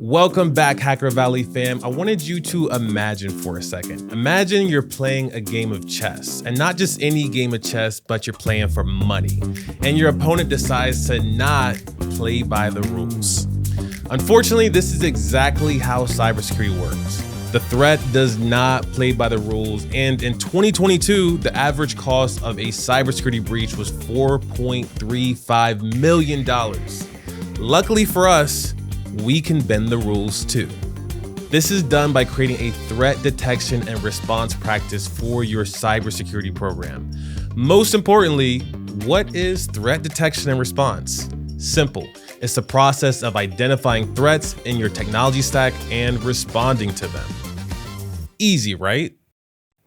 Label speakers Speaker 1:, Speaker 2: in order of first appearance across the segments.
Speaker 1: Welcome back, Hacker Valley fam. I wanted you to imagine for a second. Imagine you're playing a game of chess, and not just any game of chess, but you're playing for money. And your opponent decides to not play by the rules. Unfortunately, this is exactly how cybersecurity works. The threat does not play by the rules, and in 2022, the average cost of a cybersecurity breach was $4.35 million. Luckily for us, we can bend the rules too. This is done by creating a threat detection and response practice for your cybersecurity program. Most importantly, what is threat detection and response? Simple. It's the process of identifying threats in your technology stack and responding to them. Easy, right?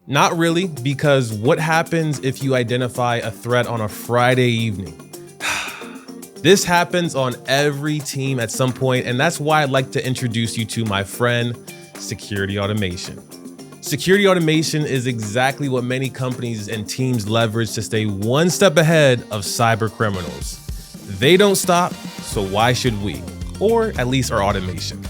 Speaker 1: Not really, because what happens if you identify a threat on a Friday evening? This happens on every team at some point, and that's why I'd like to introduce you to my friend, security automation. Security automation is exactly what many companies and teams leverage to stay one step ahead of cyber criminals. They don't stop, so why should we? Or at least our automation.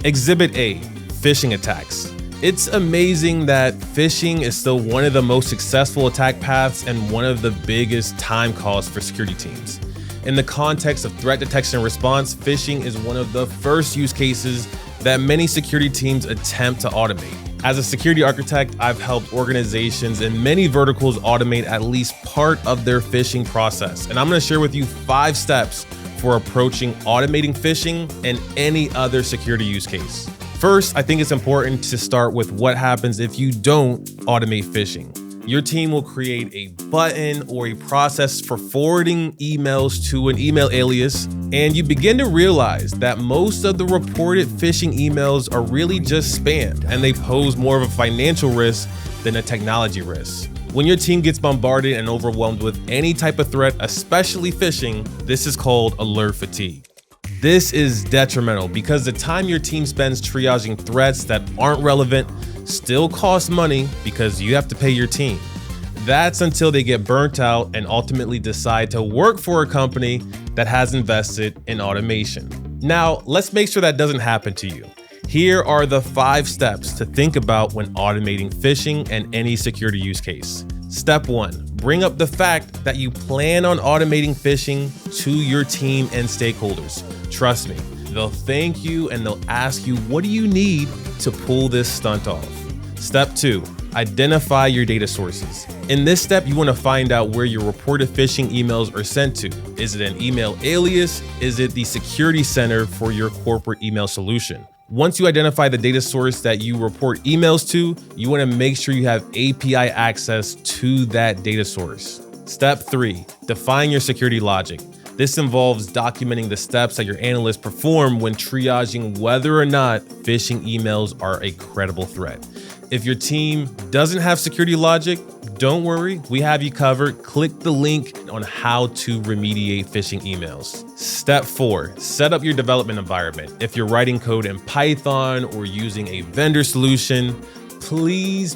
Speaker 1: Exhibit A, phishing attacks. It's amazing that phishing is still one of the most successful attack paths and one of the biggest time costs for security teams. In the context of threat detection and response, phishing is one of the first use cases that many security teams attempt to automate. As a security architect, I've helped organizations in many verticals automate at least part of their phishing process. And I'm going to share with you 5 steps for approaching automating phishing and any other security use case. First, I think it's important to start with what happens if you don't automate phishing. Your team will create a button or a process for forwarding emails to an email alias, and you begin to realize that most of the reported phishing emails are really just spam, and they pose more of a financial risk than a technology risk. When your team gets bombarded and overwhelmed with any type of threat, especially phishing, this is called alert fatigue. This is detrimental because the time your team spends triaging threats that aren't relevant still costs money because you have to pay your team. That's until they get burnt out and ultimately decide to work for a company that has invested in automation. Now, let's make sure that doesn't happen to you. Here are the 5 steps to think about when automating phishing and any security use case. Step 1, bring up the fact that you plan on automating phishing to your team and stakeholders. Trust me, they'll thank you and they'll ask you, what do you need to pull this stunt off? Step 2, identify your data sources. In this step, you want to find out where your reported phishing emails are sent to. Is it an email alias? Is it the security center for your corporate email solution? Once you identify the data source that you report emails to, you want to make sure you have API access to that data source. Step 3, define your security logic. This involves documenting the steps that your analysts perform when triaging whether or not phishing emails are a credible threat. If your team doesn't have security logic, don't worry, we have you covered. Click the link on how to remediate phishing emails. Step 4, set up your development environment. If you're writing code in Python or using a vendor solution, please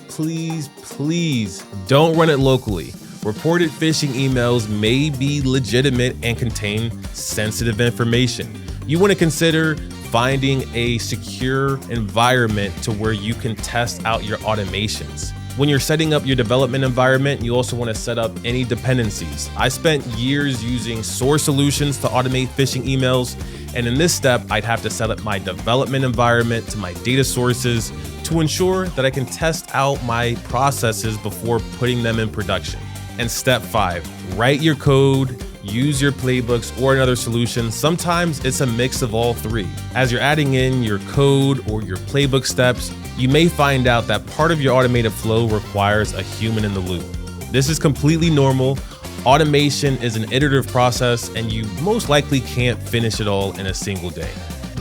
Speaker 1: don't run it locally. Reported phishing emails may be legitimate and contain sensitive information. You want to consider finding a secure environment to where you can test out your automations. When you're setting up your development environment, you also want to set up any dependencies. I spent years using source solutions to automate phishing emails, and in this step, I'd have to set up my development environment to my data sources to ensure that I can test out my processes before putting them in production. And step 5, write your code, use your playbooks or another solution. Sometimes it's a mix of all 3. As you're adding in your code or your playbook steps, you may find out that part of your automated flow requires a human in the loop. This is completely normal. Automation is an iterative process, and you most likely can't finish it all in a single day.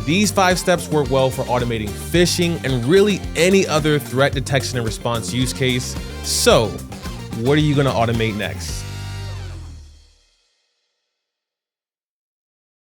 Speaker 1: These 5 steps work well for automating phishing and really any other threat detection and response use case. So, what are you going to automate next?